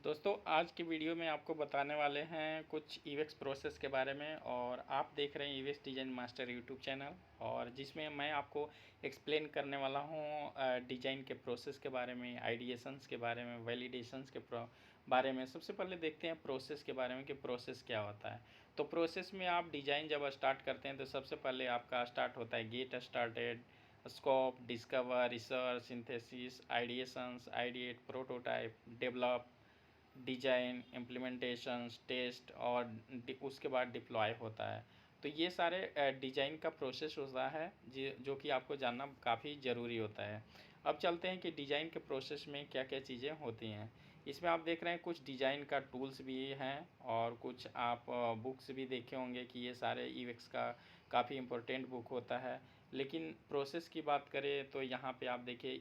दोस्तों आज की वीडियो में आपको बताने वाले हैं कुछ ईवेक्स प्रोसेस के बारे में। और आप देख रहे हैं ईवेक्स डिज़ाइन मास्टर यूट्यूब चैनल, और जिसमें मैं आपको एक्सप्लेन करने वाला हूं डिज़ाइन के प्रोसेस के बारे में, आइडिएशंस के बारे में, वैलिडेशंस के बारे में। सबसे पहले देखते हैं प्रोसेस के बारे में कि प्रोसेस क्या होता है। तो प्रोसेस में आप डिज़ाइन जब स्टार्ट करते हैं तो सबसे पहले आपका स्टार्ट होता है get started, scope, discover, research, synthesis, ideations, ideate, prototype, develop, design, implementations, test और उसके बाद डिप्लॉय होता है। तो ये सारे डिजाइन का प्रोसेस होता है जो कि आपको जानना काफ़ी ज़रूरी होता है। अब चलते हैं कि डिज़ाइन के प्रोसेस में क्या क्या चीज़ें होती हैं। इसमें आप देख रहे हैं कुछ डिज़ाइन का टूल्स भी हैं और कुछ आप बुक्स भी देखे होंगे कि ये सारे ईवेक्स का काफ़ी इम्पोर्टेंट बुक होता है। लेकिन प्रोसेस की बात करें तो यहाँ पे आप देखिए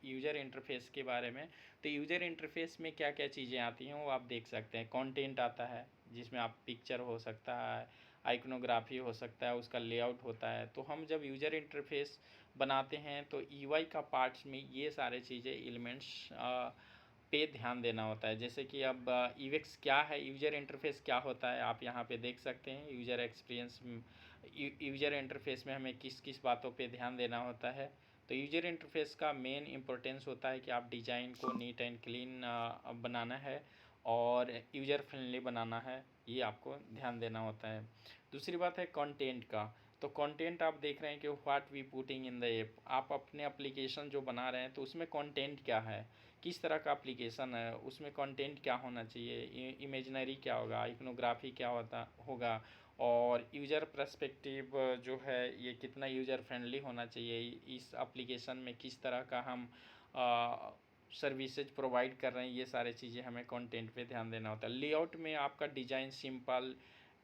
यूज़र इंटरफेस के बारे में। तो यूज़र इंटरफेस में क्या क्या चीज़ें आती हैं वो आप देख सकते हैं। कंटेंट आता है जिसमें आप पिक्चर हो सकता है, आइकनोग्राफी हो सकता है, उसका लेआउट होता है। तो हम जब यूज़र इंटरफेस बनाते हैं तो ईवाई का पार्ट्स में ये सारे चीज़ें एलिमेंट्स पे ध्यान देना होता है। जैसे कि अब ईवेक्स क्या है, यूज़र इंटरफेस क्या होता है, आप यहाँ पे देख सकते हैं। यूज़र एक्सपीरियंस, यूज़र इंटरफेस में हमें किस किस बातों पे ध्यान देना होता है। तो यूज़र इंटरफेस का मेन इम्पोर्टेंस होता है कि आप डिज़ाइन को नीट एंड क्लीन बनाना है और यूज़र फ्रेंडली बनाना है, ये आपको ध्यान देना होता है। दूसरी बात है कंटेंट का। तो कंटेंट आप देख रहे हैं कि what we putting in the app. आप अपने एप्लीकेशन जो बना रहे हैं तो उसमें कंटेंट क्या है, किस तरह का एप्लीकेशन है, उसमें कंटेंट क्या होना चाहिए, इमेजनरी क्या होगा, इकोनोग्राफी क्या होगा, और यूज़र पर्सपेक्टिव जो है ये कितना यूज़र फ्रेंडली होना चाहिए, इस एप्लीकेशन में किस तरह का हम सर्विसेज प्रोवाइड कर रहे हैं, ये सारी चीज़ें हमें कंटेंट पे ध्यान देना होता है। लेआउट में आपका डिज़ाइन सिंपल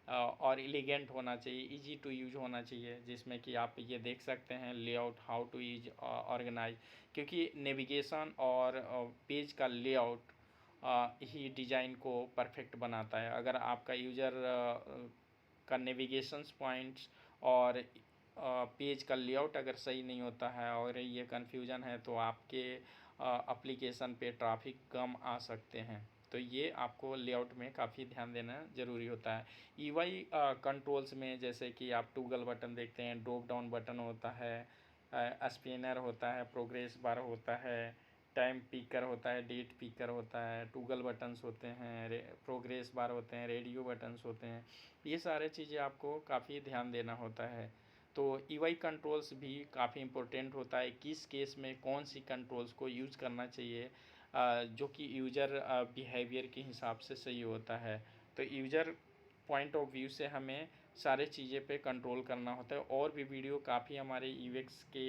और एलिगेंट होना चाहिए, इजी टू यूज होना चाहिए, जिसमें कि आप ये देख सकते हैं layout how to use organise. क्योंकि नेविगेशन और पेज का लेआउट ही डिज़ाइन को परफेक्ट बनाता है। अगर आपका यूज़र का नेविगेशंस पॉइंट्स और पेज का लेआउट अगर सही नहीं होता है और ये कन्फ्यूज़न है तो आपके एप्लीकेशन पे ट्रैफिक कम आ सकते हैं। तो ये आपको लेआउट में काफ़ी ध्यान देना ज़रूरी होता है। ईवाई कंट्रोल्स में जैसे कि आप टूगल बटन देखते हैं, ड्रॉप डाउन बटन होता है, स्पिनर होता है, प्रोग्रेस बार होता है, टाइम पिकर होता है, डेट पिकर होता है, टूगल बटन्स होते हैं, प्रोग्रेस बार होते हैं, रेडियो बटन्स होते हैं। ये सारे चीज़ें आपको काफ़ी ध्यान देना होता है। तो ईवाई कंट्रोल्स भी काफ़ी इम्पोर्टेंट होता है, किस केस में कौन सी कंट्रोल्स को यूज़ करना चाहिए जो कि यूज़र बिहेवियर के हिसाब से सही होता है। तो यूज़र पॉइंट ऑफ व्यू से हमें सारे चीज़ें पे कंट्रोल करना होता है। और भी वीडियो काफ़ी हमारे ईवेक्स के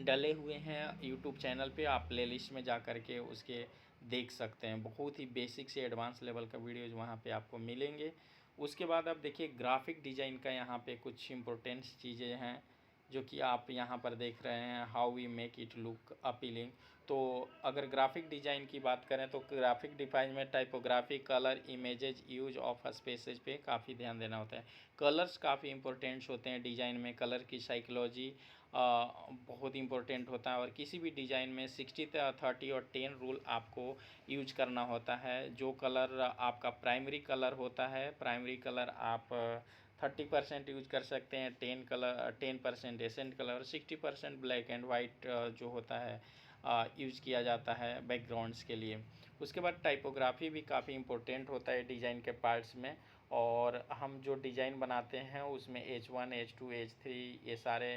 डले हुए हैं यूट्यूब चैनल पे, आप प्लेलिस्ट में जा कर के उसके देख सकते हैं। बहुत ही बेसिक से एडवांस लेवल का वीडियोज़ वहाँ पे आपको मिलेंगे। उसके बाद आप देखिए ग्राफिक डिज़ाइन का यहाँ पे कुछ इम्पोर्टेंट चीज़ें हैं जो कि आप यहाँ पर देख रहे हैं, how we make it look appealing. तो अगर ग्राफिक डिज़ाइन की बात करें तो ग्राफिक डिज़ाइन में typography, colour, images, use of spaces पे काफ़ी ध्यान देना होता है। कलर्स काफ़ी इंपॉर्टेंट्स होते हैं डिज़ाइन में, कलर की साइकोलॉजी बहुत इंपॉर्टेंट होता है। और किसी भी डिज़ाइन में 60-30 और 10 रूल आपको यूज करना होता है। जो कलर आपका प्राइमरी कलर होता है, प्राइमरी कलर आप 30% यूज कर सकते हैं, 10% accent colour, 60% black and white जो होता है यूज़ किया जाता है बैकग्राउंड्स के लिए। उसके बाद टाइपोग्राफी भी काफ़ी इम्पोर्टेंट होता है डिज़ाइन के पार्ट्स में। और हम जो डिज़ाइन बनाते हैं उसमें H1, H2, H3 ये सारे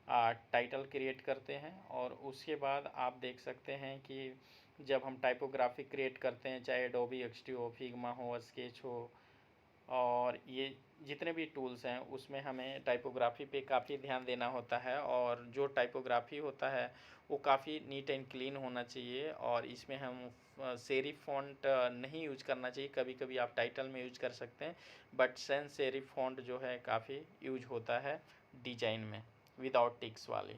टाइटल क्रिएट करते हैं। और उसके बाद आप देख सकते हैं कि जब हम टाइपोग्राफी क्रिएट करते हैं, चाहे एडोबी XD हो, फिग्मा हो, स्केच हो, और ये जितने भी टूल्स हैं उसमें हमें टाइपोग्राफी पे काफ़ी ध्यान देना होता है। और जो टाइपोग्राफी होता है वो काफ़ी नीट एंड क्लीन होना चाहिए। और इसमें हम सेरिफ फॉन्ट नहीं यूज करना चाहिए। कभी कभी आप टाइटल में यूज कर सकते हैं, बट सैंस सेरिफ फॉन्ट जो है काफ़ी यूज होता है डिजाइन में, विदाउट टिक्स वाली।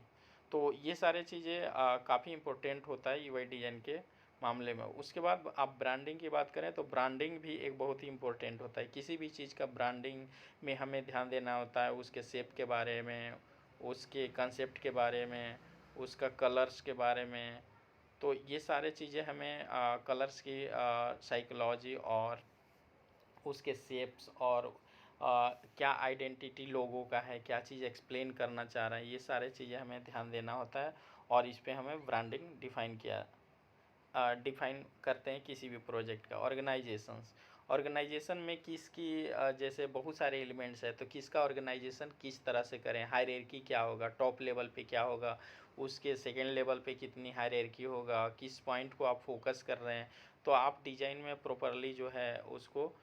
तो ये सारे चीज़ें काफ़ी इम्पोर्टेंट होता है यूआई डिज़ाइन के मामले में। उसके बाद आप ब्रांडिंग की बात करें तो ब्रांडिंग भी एक बहुत ही इम्पोर्टेंट होता है। किसी भी चीज़ का ब्रांडिंग में हमें ध्यान देना होता है, उसके शेप के बारे में, उसके कंसेप्ट के बारे में, उसका कलर्स के बारे में। तो ये सारे चीज़ें हमें कलर्स की साइकोलॉजी और उसके शेप्स और क्या आइडेंटिटी लोगों का है, क्या चीज़ एक्सप्लेन करना चाह रहा है, ये सारे चीज़ें हमें ध्यान देना होता है। और इस पे हमें ब्रांडिंग डिफ़ाइन करते हैं किसी भी प्रोजेक्ट का। ऑर्गेनाइजेशन में किसकी जैसे बहुत सारे एलिमेंट्स है, तो किसका ऑर्गेनाइजेशन किस तरह से करें, हायरार्की क्या होगा, टॉप लेवल पे क्या होगा, उसके सेकेंड लेवल पे कितनी हायरार्की होगा, किस पॉइंट को आप फोकस कर रहे हैं। तो आप डिज़ाइन में प्रॉपरली जो है उसको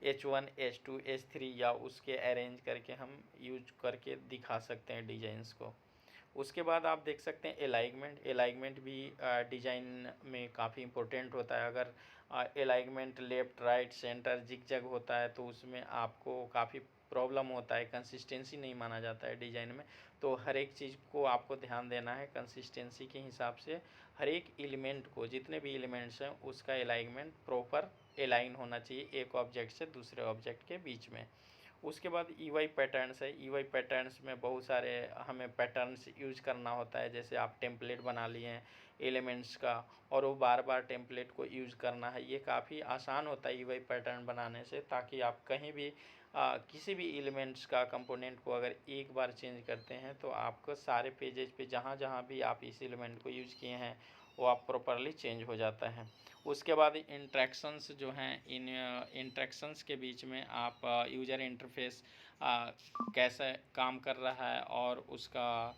H1 H2 H3 या उसके अरेंज करके हम यूज करके दिखा सकते हैं डिज़ाइंस को। उसके बाद आप देख सकते हैं अलाइनमेंट भी डिज़ाइन में काफ़ी इम्पोर्टेंट होता है। अगर alignment left right centre zigzag होता है तो उसमें आपको काफ़ी प्रॉब्लम होता है, कंसिस्टेंसी नहीं माना जाता है डिज़ाइन में। तो हर एक चीज़ को आपको ध्यान देना है कंसिस्टेंसी के हिसाब से। हर एक एलिमेंट को, जितने भी एलिमेंट्स हैं उसका अलाइनमेंट प्रॉपर अलाइन होना चाहिए एक ऑब्जेक्ट से दूसरे ऑब्जेक्ट के बीच में। उसके बाद EY पैटर्न्स है। EY पैटर्न्स में बहुत सारे हमें पैटर्न्स यूज करना होता है। जैसे आप टेम्पलेट बना लिए हैं एलिमेंट्स का और वो बार बार टेम्पलेट को यूज़ करना है, ये काफ़ी आसान होता है EY पैटर्न बनाने से, ताकि आप कहीं भी किसी भी एलिमेंट्स का कंपोनेंट को अगर एक बार चेंज करते हैं तो आपको सारे पेजेस पे जहाँ जहाँ भी आप इस एलिमेंट को यूज़ किए हैं वो आप प्रॉपरली चेंज हो जाता है। उसके बाद इंट्रैक्शंस जो हैं, इन इंट्रैक्शंस के बीच में आप यूज़र इंटरफेस कैसे काम कर रहा है और उसका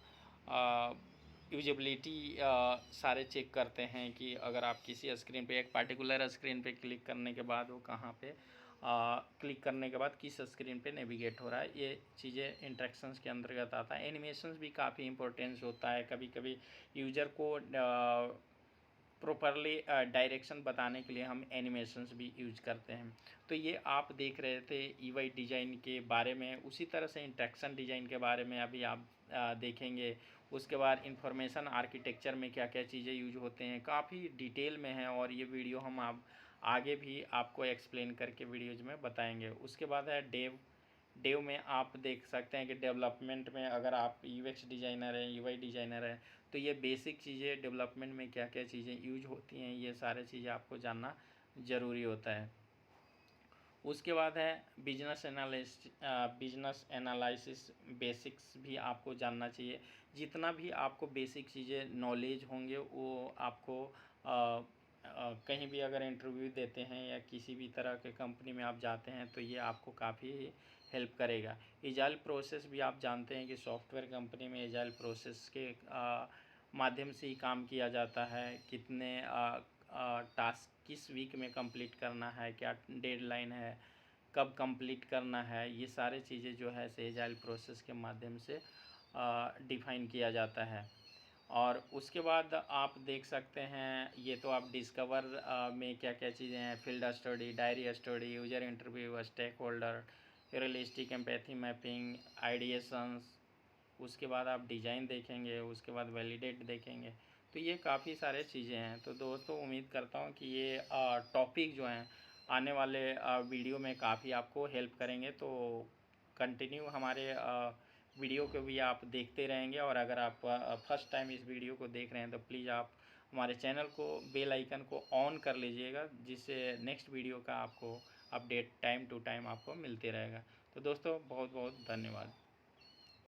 यूजेबिलिटी सारे चेक करते हैं कि अगर आप किसी स्क्रीन पे एक पार्टिकुलर स्क्रीन पे क्लिक करने के बाद वो कहाँ पे क्लिक करने के बाद किस स्क्रीन पे नेविगेट हो रहा है, ये चीज़ें इंट्रैक्शंस के अंतर्गत आता है। एनिमेशंस भी काफ़ी इंपॉर्टेंस होता है। कभी कभी यूज़र को प्रॉपरली डायरेक्शन बताने के लिए हम एनिमेशंस भी यूज करते हैं। तो ये आप देख रहे थे EY डिज़ाइन के बारे में। उसी तरह से इंट्रैक्शन डिज़ाइन के बारे में अभी आप देखेंगे। उसके बाद इंफॉर्मेशन आर्किटेक्चर में क्या क्या चीज़ें यूज होते हैं, काफ़ी डिटेल में है और ये वीडियो हम आप आगे भी आपको एक्सप्लेन करके वीडियोज़ में बताएंगे। उसके बाद है डेव में आप देख सकते हैं कि डेवलपमेंट में अगर आप UX डिज़ाइनर हैं, UI डिज़ाइनर हैं, तो ये बेसिक चीज़ें डेवलपमेंट में क्या क्या चीज़ें यूज होती हैं, ये सारे चीज़ें आपको जानना ज़रूरी होता है। उसके बाद है बिजनेस एनालिसिस बेसिक्स भी आपको जानना चाहिए। जितना भी आपको बेसिक चीज़ें नॉलेज होंगे वो आपको कहीं भी अगर इंटरव्यू देते हैं या किसी भी तरह के कंपनी में आप जाते हैं तो ये आपको काफ़ी हेल्प करेगा। एजाइल प्रोसेस भी आप जानते हैं कि सॉफ्टवेयर कंपनी में एजाइल प्रोसेस के माध्यम से ही काम किया जाता है। कितने टास्क किस वीक में कंप्लीट करना है, क्या डेडलाइन है, कब कंप्लीट करना है, ये सारे चीज़ें जो है एजाइल प्रोसेस के माध्यम से डिफ़ाइन किया जाता है। और उसके बाद आप देख सकते हैं, ये तो आप डिस्कवर में क्या क्या चीज़ें हैं, field study, diary study, user interview, stakeholder, realistic empathy mapping, ideations. उसके बाद आप डिज़ाइन देखेंगे, उसके बाद वैलिडेट देखेंगे। तो ये काफ़ी सारे चीज़ें हैं। तो दोस्तों उम्मीद करता हूँ कि ये टॉपिक जो हैं आने वाले वीडियो में काफ़ी आपको हेल्प करेंगे। तो कंटिन्यू हमारे वीडियो को भी आप देखते रहेंगे। और अगर आप फर्स्ट टाइम इस वीडियो को देख रहे हैं तो प्लीज़ आप हमारे चैनल को बेल आइकन को ऑन कर लीजिएगा, जिससे नेक्स्ट वीडियो का आपको अपडेट टाइम टू टाइम आपको मिलते रहेगा। तो दोस्तों बहुत बहुत धन्यवाद।